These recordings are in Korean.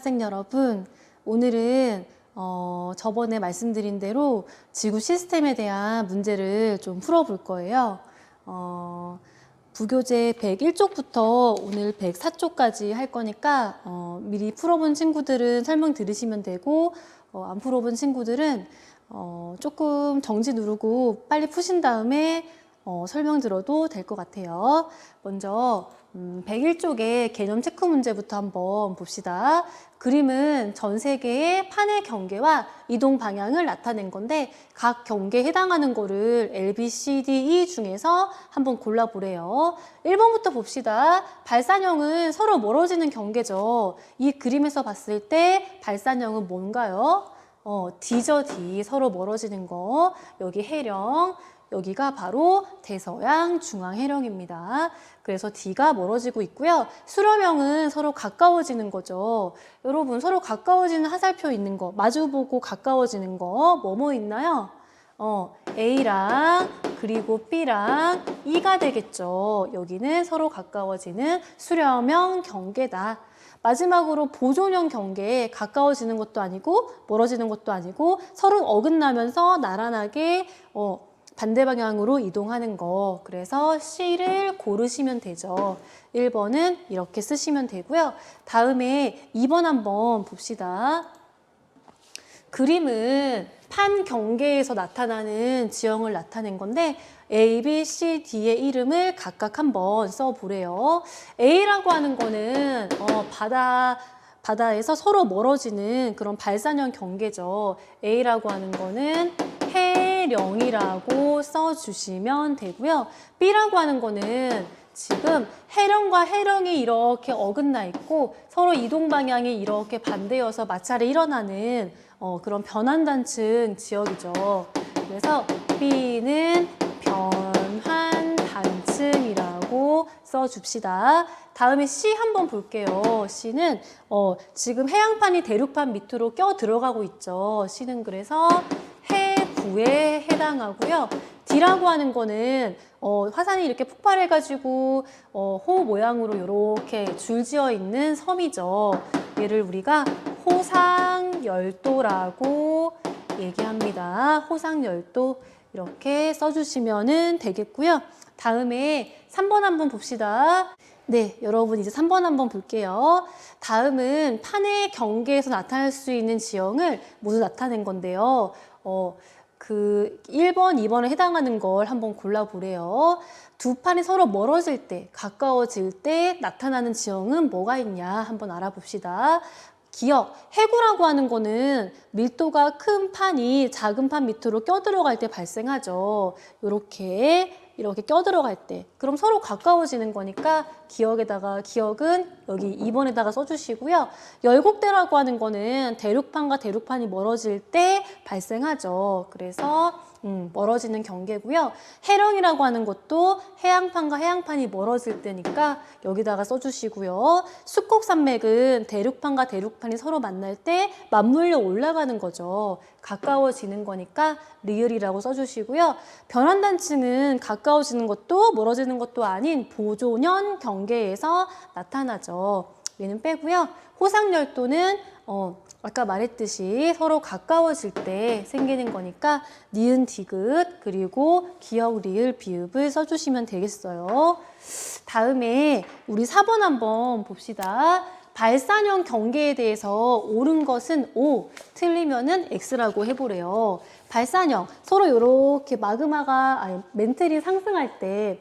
학생 여러분, 오늘은 저번에 말씀드린 대로 지구 시스템에 대한 문제를 좀 풀어볼 거예요. 부교재 101쪽부터 오늘 104쪽까지 할 거니까 미리 풀어본 친구들은 설명 들으시면 되고 안 풀어본 친구들은 조금 정지 누르고 빨리 푸신 다음에 설명 들어도 될 것 같아요. 먼저 101쪽의 개념 체크 문제부터 한번 봅시다. 그림은 전 세계의 판의 경계와 이동 방향을 나타낸 건데 각 경계에 해당하는 거를 A, B, C, D, E 중에서 한번 골라보래요. 1번부터 봅시다. 발산형은 서로 멀어지는 경계죠. 이 그림에서 봤을 때 발산형은 뭔가요? D죠, D. 서로 멀어지는 거. 여기 해령. 여기가 바로 대서양 중앙해령입니다. 그래서 D가 멀어지고 있고요. 수렴형은 서로 가까워지는 거죠. 여러분 서로 가까워지는 화살표 있는 거, 마주보고 가까워지는 거 뭐뭐 있나요? A랑 그리고 B랑 E가 되겠죠. 여기는 서로 가까워지는 수렴형 경계다. 마지막으로 보존형 경계에 가까워지는 것도 아니고 멀어지는 것도 아니고 서로 어긋나면서 나란하게 반대 방향으로 이동하는 거. 그래서 C를 고르시면 되죠. 1번은 이렇게 쓰시면 되고요. 다음에 2번 한번 봅시다. 그림은 판 경계에서 나타나는 지형을 나타낸 건데 A, B, C, D의 이름을 각각 한번 써보래요. A라고 하는 거는 바다에서 서로 멀어지는 그런 발산형 경계죠. A라고 하는 거는 해령이라고 써주시면 되고요. B라고 하는 거는 지금 해령과 해령이 이렇게 어긋나 있고 서로 이동 방향이 이렇게 반대여서 마찰이 일어나는 그런 변환단층 지역이죠. 그래서 B는 변환단층이라고 써줍시다. 다음에 C 한번 볼게요. C는 지금 해양판이 대륙판 밑으로 껴 들어가고 있죠. C는 그래서 해구에 해당하고요. D라고 하는 거는 화산이 이렇게 폭발해가지고 호 모양으로 이렇게 줄지어 있는 섬이죠. 얘를 우리가 호상열도라고 얘기합니다. 호상열도 이렇게 써주시면 되겠고요. 다음에 3번 한번 봅시다. 네, 여러분 이제 3번 한번 볼게요. 다음은 판의 경계에서 나타날 수 있는 지형을 모두 나타낸 건데요. 1번, 2번에 해당하는 걸 한번 골라보래요. 두 판이 서로 멀어질 때, 가까워질 때 나타나는 지형은 뭐가 있냐 한번 알아봅시다. 기억, 해구라고 하는 거는 밀도가 큰 판이 작은 판 밑으로 껴들어갈 때 발생하죠. 이렇게 껴들어갈 때. 그럼 서로 가까워지는 거니까 기억은 여기 2번에다가 써주시고요. 열곡대라고 하는 거는 대륙판과 대륙판이 멀어질 때 발생하죠. 그래서 멀어지는 경계고요. 해령이라고 하는 것도 해양판과 해양판이 멀어질 때니까 여기다가 써주시고요. 숙곡산맥은 대륙판과 대륙판이 서로 만날 때 맞물려 올라가는 거죠. 가까워지는 거니까 리을이라고 써주시고요. 변환단층은 가까워지는 것도 멀어지는 것도 아닌 보존형 경계에서 나타나죠. 얘는 빼고요. 호상열도는 아까 말했듯이 서로 가까워질 때 생기는 거니까 니은 디귿 그리고 기역 리을 비읍을 써주시면 되겠어요. 다음에 우리 4번 한번 봅시다. 발산형 경계에 대해서 옳은 것은 O, 틀리면은 X라고 해보래요. 발산형, 서로 이렇게 멘틀이 상승할 때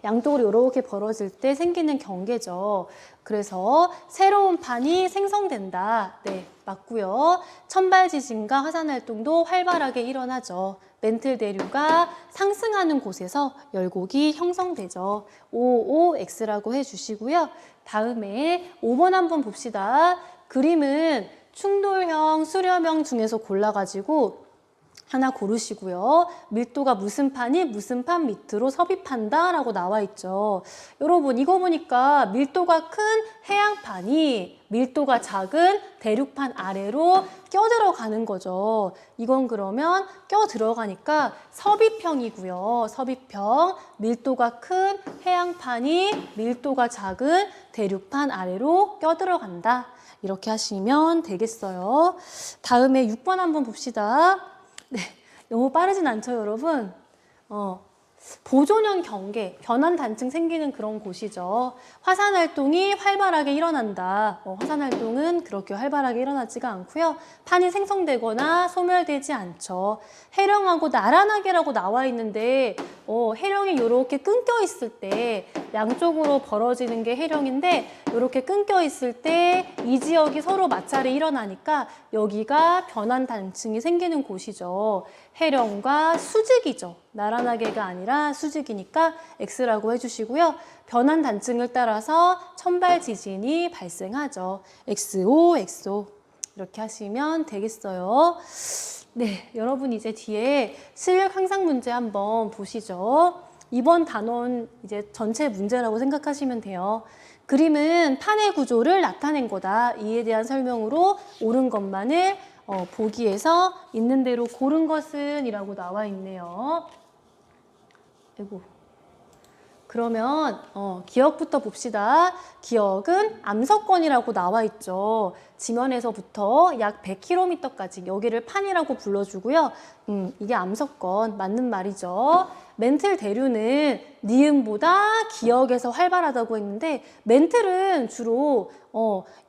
양쪽으로 이렇게 벌어질 때 생기는 경계죠. 그래서 새로운 판이 생성된다. 네, 맞고요. 천발 지진과 화산 활동도 활발하게 일어나죠. 멘틀 대류가 상승하는 곳에서 열곡이 형성되죠. OOX라고 해주시고요. 다음에 5번 한번 봅시다. 그림은 충돌형, 수렴형 중에서 골라가지고 하나 고르시고요. 밀도가 무슨 판이 무슨 판 밑으로 섭입한다 라고 나와 있죠. 여러분 이거 보니까 밀도가 큰 해양판이 밀도가 작은 대륙판 아래로 껴들어가는 거죠. 이건 그러면 껴들어가니까 섭입형이고요. 섭입형, 밀도가 큰 해양판이 밀도가 작은 대륙판 아래로 껴들어간다. 이렇게 하시면 되겠어요. 다음에 6번 한번 봅시다. 네, 너무 빠르진 않죠, 여러분? 보존형 경계, 변환 단층 생기는 그런 곳이죠. 화산 활동이 활발하게 일어난다. 화산 활동은 그렇게 활발하게 일어나지가 않고요. 판이 생성되거나 소멸되지 않죠. 해령하고 나란하게라고 나와 있는데 해령이 이렇게 끊겨 있을 때 양쪽으로 벌어지는 게 해령인데 이렇게 끊겨 있을 때 이 지역이 서로 마찰이 일어나니까 여기가 변환 단층이 생기는 곳이죠. 해령과 수직이죠. 나란하게가 아니라 수직이니까 X라고 해주시고요. 변환 단층을 따라서 천발 지진이 발생하죠. XO, XO 이렇게 하시면 되겠어요. 네, 여러분 이제 뒤에 실력 향상 문제 한번 보시죠. 이번 단원 이제 전체 문제라고 생각하시면 돼요. 그림은 판의 구조를 나타낸 거다. 이에 대한 설명으로 옳은 것만을 보기에서 있는 대로 고른 것은 이라고 나와 있네요. 아이고. 그러면 기억부터 봅시다. 기억은 암석권이라고 나와 있죠. 지면에서부터 약 100km까지 여기를 판이라고 불러주고요. 이게 암석권 맞는 말이죠. 멘틀 대류는 니은보다 기억에서 활발하다고 했는데 멘틀은 주로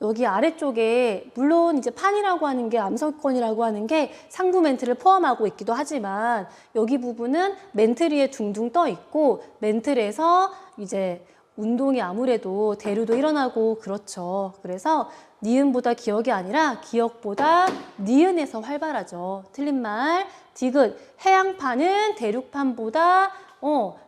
여기 아래쪽에 물론 이제 판이라고 하는 게 암석권이라고 하는 게 상부 멘틀을 포함하고 있기도 하지만 여기 부분은 멘틀 위에 둥둥 떠 있고 멘틀에서 이제 운동이 아무래도 대류도 일어나고 그렇죠. 그래서 니은보다 기억이 아니라 기억보다 니은에서 활발하죠. 틀린 말. 디귿. 해양판은 대륙판보다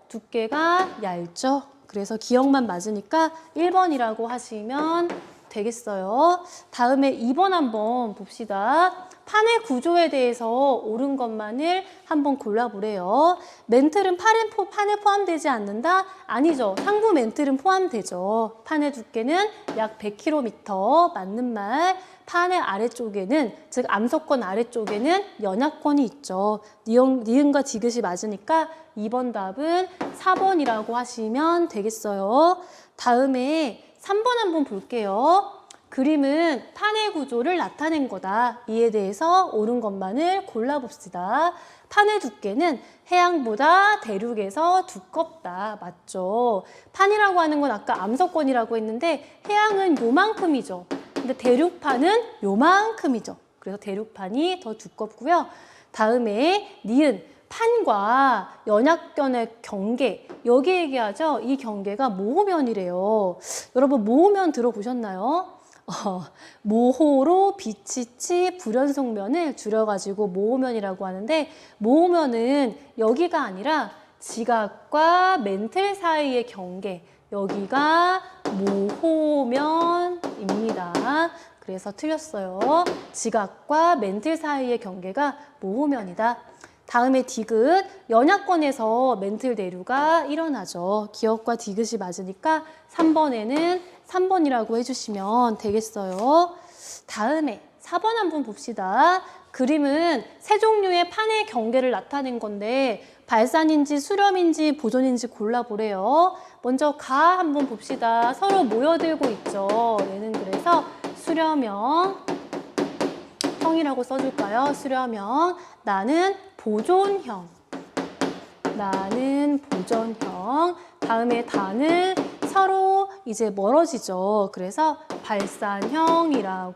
두께가 얇죠. 그래서 기억만 맞으니까 1번이라고 하시면 되겠어요. 다음에 2번 한번 봅시다. 판의 구조에 대해서 옳은 것만을 한번 골라보래요. 멘틀은 판에 포함되지 않는다? 아니죠. 상부 멘틀은 포함되죠. 판의 두께는 약 100km 맞는 말. 판의 아래쪽에는 즉 암석권 아래쪽에는 연약권이 있죠. 니은과 디귿이 맞으니까 2번 답은 4번이라고 하시면 되겠어요. 다음에 3번 한번 볼게요. 그림은 판의 구조를 나타낸 거다. 이에 대해서 옳은 것만을 골라봅시다. 판의 두께는 해양보다 대륙에서 두껍다. 맞죠? 판이라고 하는 건 아까 암석권이라고 했는데 해양은 요만큼이죠. 근데 대륙판은 요만큼이죠. 그래서 대륙판이 더 두껍고요. 다음에 니은. 판과 연약견의 경계, 여기 얘기하죠. 이 경계가 모호면이래요. 여러분 모호면 들어보셨나요? 모호로 비치치 불연속면을 줄여가지고 모호면이라고 하는데 모호면은 여기가 아니라 지각과 멘틀 사이의 경계, 여기가 모호면입니다. 그래서 틀렸어요. 지각과 멘틀 사이의 경계가 모호면이다. 다음에 디귿, 연약권에서 멘틀 대류가 일어나죠. 기억과 디귿이 맞으니까 3번에는 3번이라고 해주시면 되겠어요. 다음에 4번 한번 봅시다. 그림은 세 종류의 판의 경계를 나타낸 건데 발산인지 수렴인지 보존인지 골라보래요. 먼저 가 한번 봅시다. 서로 모여들고 있죠. 얘는 그래서 수렴형, 형이라고 써줄까요? 수렴형. 나는 보존형. 나는 보존형. 다음에 다는 서로 이제 멀어지죠. 그래서 발산형이라고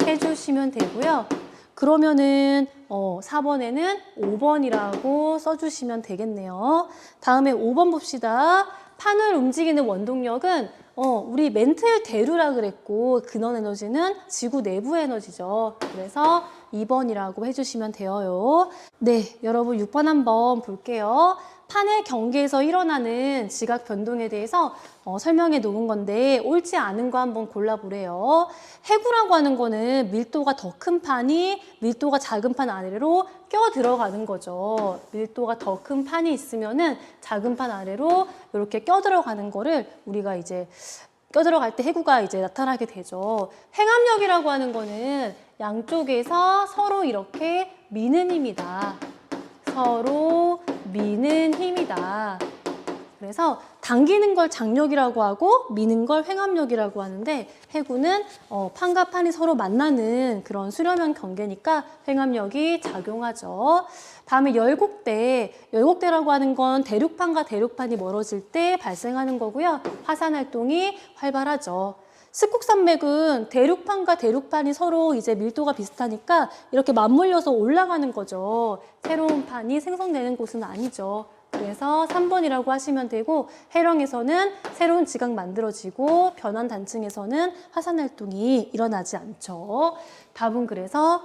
해주시면 되고요. 그러면은 4번에는 5번이라고 써주시면 되겠네요. 다음에 5번 봅시다. 판을 움직이는 원동력은 우리 멘틀 대류라 그랬고 근원 에너지는 지구 내부 에너지죠. 그래서 2번이라고 해주시면 돼요. 네, 여러분 6번 한번 볼게요. 판의 경계에서 일어나는 지각 변동에 대해서 설명해 놓은 건데 옳지 않은 거 한번 골라보래요. 해구라고 하는 거는 밀도가 더 큰 판이 밀도가 작은 판 아래로 껴 들어가는 거죠. 밀도가 더 큰 판이 있으면은 작은 판 아래로 이렇게 껴 들어가는 거를 우리가 이제 껴 들어갈 때 해구가 이제 나타나게 되죠. 행압력이라고 하는 거는 양쪽에서 서로 이렇게 미는 힘이다. 서로 미는 힘이다. 그래서 당기는 걸 장력이라고 하고 미는 걸 횡압력이라고 하는데 해구는 판과 판이 서로 만나는 그런 수렴형 경계니까 횡압력이 작용하죠. 다음에 열곡대. 열곡대라고 하는 건 대륙판과 대륙판이 멀어질 때 발생하는 거고요. 화산 활동이 활발하죠. 습곡산맥은 대륙판과 대륙판이 서로 이제 밀도가 비슷하니까 이렇게 맞물려서 올라가는 거죠. 새로운 판이 생성되는 곳은 아니죠. 그래서 3번이라고 하시면 되고 해령에서는 새로운 지각 만들어지고 변환 단층에서는 화산 활동이 일어나지 않죠. 답은 그래서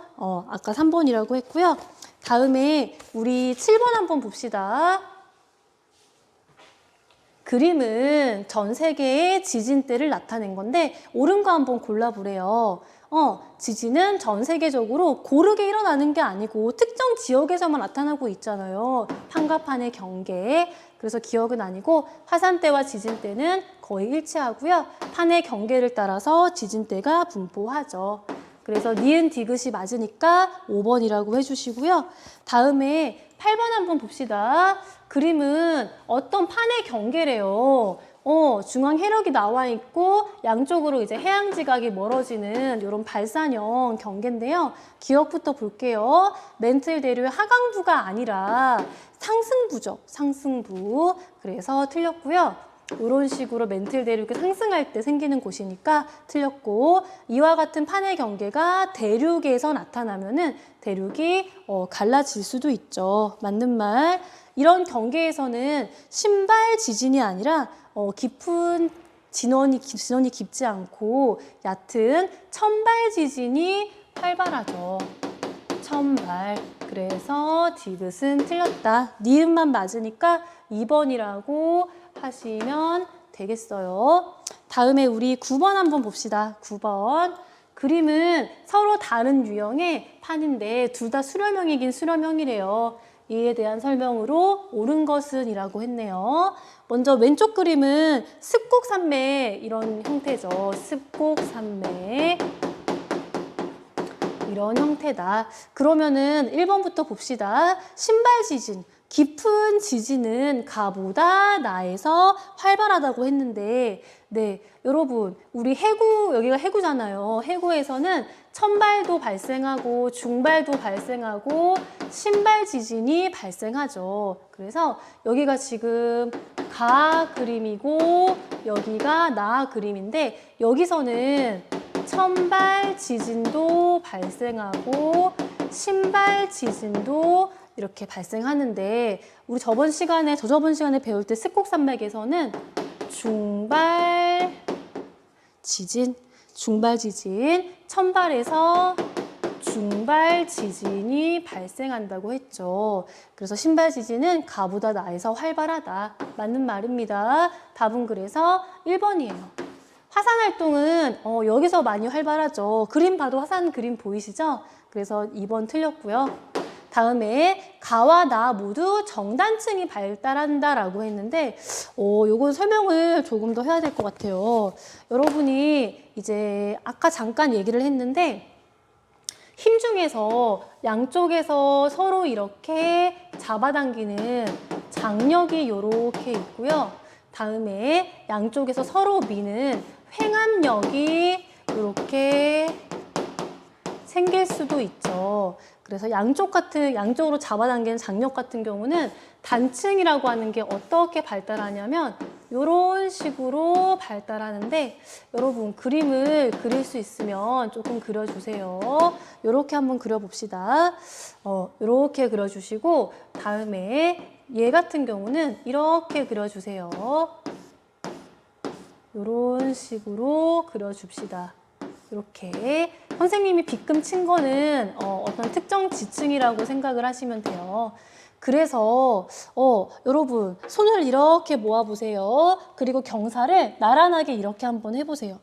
아까 3번이라고 했고요. 다음에 우리 7번 한번 봅시다. 그림은 전 세계의 지진대를 나타낸 건데 옳은 거 한번 골라보래요. 지진은 전 세계적으로 고르게 일어나는 게 아니고 특정 지역에서만 나타나고 있잖아요. 판과 판의 경계에. 그래서 기억은 아니고 화산대와 지진대는 거의 일치하고요. 판의 경계를 따라서 지진대가 분포하죠. 그래서 니은 디귿이 맞으니까 5번이라고 해주시고요. 다음에 8번 한번 봅시다. 그림은 어떤 판의 경계래요. 중앙 해력이 나와 있고 양쪽으로 이제 해양 지각이 멀어지는 이런 발산형 경계인데요. 기억부터 볼게요. 멘틀 대류의 하강부가 아니라 상승부죠. 상승부. 그래서 틀렸고요. 이런 식으로 멘틀 대륙이 상승할 때 생기는 곳이니까 틀렸고 이와 같은 판의 경계가 대륙에서 나타나면은 대륙이 갈라질 수도 있죠. 맞는 말. 이런 경계에서는 신발 지진이 아니라 깊은 진원이 깊지 않고 얕은 천발 지진이 활발하죠. 천발. 그래서 디귿은 틀렸다. 니은만 맞으니까 2번이라고 하시면 되겠어요. 다음에 우리 9번 한번 봅시다. 9번. 그림은 서로 다른 유형의 판인데 둘 다 수렴형이긴 수렴형이래요. 이에 대한 설명으로 옳은 것은 이라고 했네요. 먼저 왼쪽 그림은 습곡산맥 이런 형태죠. 습곡산맥 이런 형태다. 그러면은 1번부터 봅시다. 신발 지진. 깊은 지진은 가보다 나에서 활발하다고 했는데 네, 여러분 우리 해구, 여기가 해구잖아요. 해구에서는 천발도 발생하고 중발도 발생하고 신발 지진이 발생하죠. 그래서 여기가 지금 가 그림이고 여기가 나 그림인데 여기서는 천발 지진도 발생하고 신발 지진도 이렇게 발생하는데 우리 저저번 시간에 배울 때 습곡산맥에서는 중발 지진, 천발에서 중발 지진이 발생한다고 했죠. 그래서 신발 지진은 가보다 나에서 활발하다. 맞는 말입니다. 답은 그래서 1번이에요. 화산 활동은 여기서 많이 활발하죠. 그림 봐도 화산 그림 보이시죠? 그래서 2번 틀렸고요. 다음에 가와 나 모두 정단층이 발달한다라고 했는데 요건 설명을 조금 더 해야 될 것 같아요. 여러분이 이제 아까 잠깐 얘기를 했는데 힘 중에서 양쪽에서 서로 이렇게 잡아당기는 장력이 이렇게 있고요. 다음에 양쪽에서 서로 미는 횡압력이 이렇게 생길 수도 있죠. 그래서 양쪽으로 잡아당기는 장력 같은 경우는 단층이라고 하는 게 어떻게 발달하냐면 이런 식으로 발달하는데 여러분 그림을 그릴 수 있으면 조금 그려주세요. 이렇게 한번 그려봅시다. 이렇게 그려주시고 다음에 얘 같은 경우는 이렇게 그려주세요. 이런 식으로 그려줍시다. 이렇게 선생님이 빗금 친 거는 어떤 특정 지층이라고 생각을 하시면 돼요. 그래서 여러분 손을 이렇게 모아보세요. 그리고 경사를 나란하게 이렇게 한번 해보세요.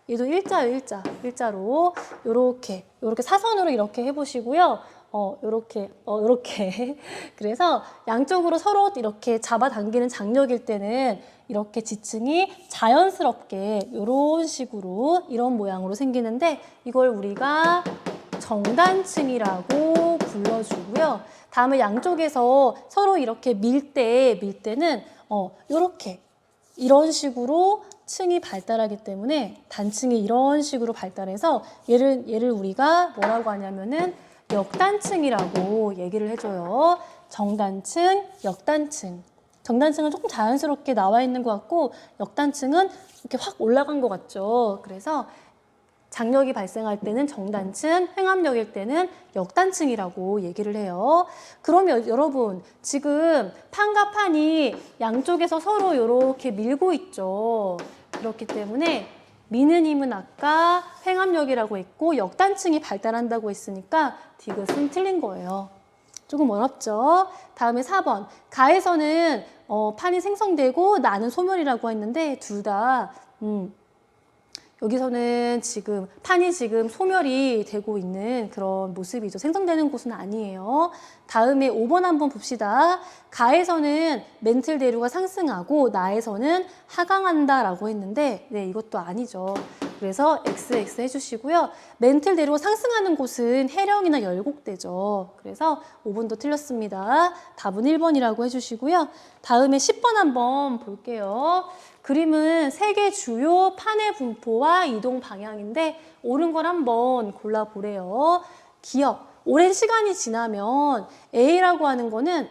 얘도 일자요, 일자로 이렇게 사선으로 이렇게 해보시고요. 요렇게. 그래서 양쪽으로 서로 이렇게 잡아당기는 장력일 때는 이렇게 지층이 자연스럽게 이런 식으로, 이런 모양으로 생기는데 이걸 우리가 정단층이라고 불러주고요. 다음에 양쪽에서 서로 이렇게 밀 때는 요렇게 이런 식으로 층이 발달하기 때문에 단층이 이런 식으로 발달해서 얘를 우리가 뭐라고 하냐면은 역단층이라고 얘기를 해줘요. 정단층, 역단층. 정단층은 조금 자연스럽게 나와 있는 것 같고 역단층은 이렇게 확 올라간 것 같죠. 그래서 장력이 발생할 때는 정단층, 횡압력일 때는 역단층이라고 얘기를 해요. 그러면 여러분 지금 판과 판이 양쪽에서 서로 이렇게 밀고 있죠. 그렇기 때문에 미는 힘은 아까 횡압력이라고 했고 역단층이 발달한다고 했으니까 디귿은 틀린 거예요. 조금 어렵죠? 다음에 4번. 가에서는 판이 생성되고 나는 소멸이라고 했는데 둘 다 여기서는 지금 판이 지금 소멸이 되고 있는 그런 모습이죠. 생성되는 곳은 아니에요. 다음에 5번 한번 봅시다. 가에서는 멘틀 대류가 상승하고 나에서는 하강한다라고 했는데 네, 이것도 아니죠. 그래서 XX 해주시고요. 멘틀 대류가 상승하는 곳은 해령이나 열곡대죠. 그래서 5번도 틀렸습니다. 답은 1번이라고 해주시고요. 다음에 10번 한번 볼게요. 그림은 세 개 주요 판의 분포와 이동 방향인데 옳은 걸 한번 골라보래요. 기억. 오랜 시간이 지나면 A라고 하는 거는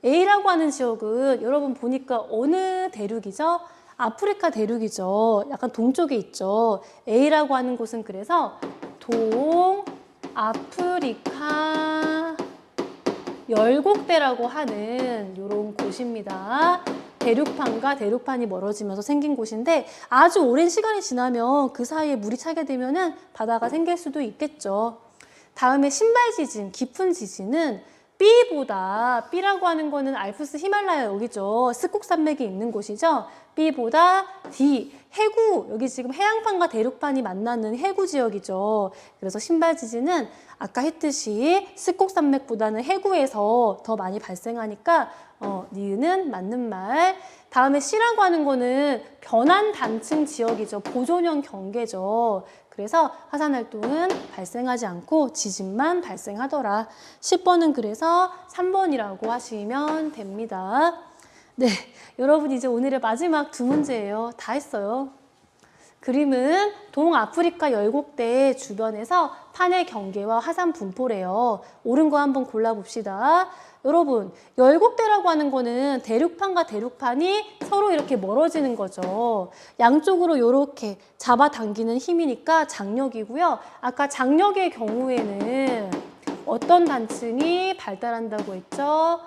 A라고 하는 지역은 여러분 보니까 어느 대륙이죠? 아프리카 대륙이죠. 약간 동쪽에 있죠. A라고 하는 곳은 그래서 동아프리카 열곡대라고 하는 이런 곳입니다. 대륙판과 대륙판이 멀어지면서 생긴 곳인데 아주 오랜 시간이 지나면 그 사이에 물이 차게 되면은 바다가 생길 수도 있겠죠. 다음에 신발 지진, 깊은 지진은 B라고 하는 거는 알프스 히말라야 여기죠. 스콕산맥이 있는 곳이죠. B보다 D, 해구, 여기 지금 해양판과 대륙판이 만나는 해구 지역이죠. 그래서 신발 지진은 아까 했듯이 스콕산맥보다는 해구에서 더 많이 발생하니까 니은은 맞는 말. 다음에 C라고 하는 거는 변환 단층 지역이죠. 보존형 경계죠. 그래서 화산 활동은 발생하지 않고 지진만 발생하더라. 10번은 그래서 3번이라고 하시면 됩니다. 네, 여러분 이제 오늘의 마지막 두 문제예요. 다 했어요. 그림은 동아프리카 열곡대 주변에서 판의 경계와 화산 분포래요. 옳은 거 한번 골라봅시다. 여러분, 열곡대라고 하는 거는 대륙판과 대륙판이 서로 이렇게 멀어지는 거죠. 양쪽으로 이렇게 잡아당기는 힘이니까 장력이고요. 아까 장력의 경우에는 어떤 단층이 발달한다고 했죠?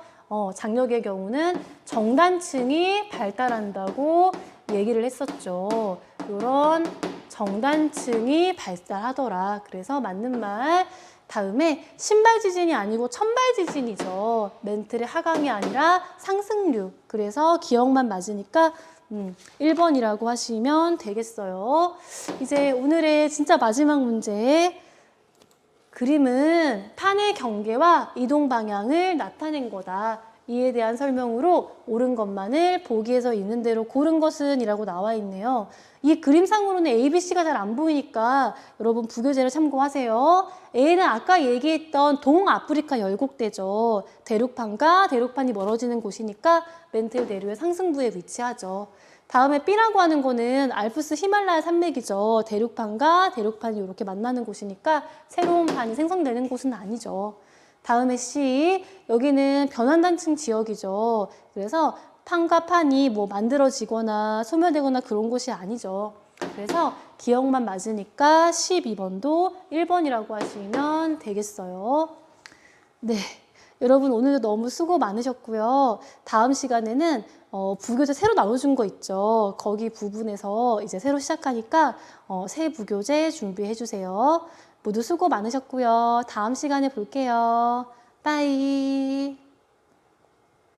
장력의 경우는 정단층이 발달한다고 얘기를 했었죠. 이런 정단층이 발달하더라. 그래서 맞는 말. 다음에 신발 지진이 아니고 천발 지진이죠. 멘틀의 하강이 아니라 상승류. 그래서 기억만 맞으니까 1번이라고 하시면 되겠어요. 이제 오늘의 진짜 마지막 문제. 그림은 판의 경계와 이동 방향을 나타낸 거다. 이에 대한 설명으로 옳은 것만을 보기에서 있는 대로 고른 것은 이라고 나와 있네요. 이 그림상으로는 A, B, C가 잘 안 보이니까 여러분 부교재를 참고하세요. A는 아까 얘기했던 동아프리카 열곡대죠. 대륙판과 대륙판이 멀어지는 곳이니까 멘틀 대류의 상승부에 위치하죠. 다음에 B라고 하는 거는 알프스 히말라야 산맥이죠. 대륙판과 대륙판이 이렇게 만나는 곳이니까 새로운 판이 생성되는 곳은 아니죠. 다음에 C, 여기는 변환단층 지역이죠. 그래서 판과 판이 뭐 만들어지거나 소멸되거나 그런 곳이 아니죠. 그래서 기억만 맞으니까 12번도 1번이라고 하시면 되겠어요. 네, 여러분 오늘도 너무 수고 많으셨고요. 다음 시간에는 부교재 새로 나눠준 거 있죠. 거기 부분에서 이제 새로 시작하니까 새 부교재 준비해 주세요. 모두 수고 많으셨고요. 다음 시간에 볼게요. 빠이.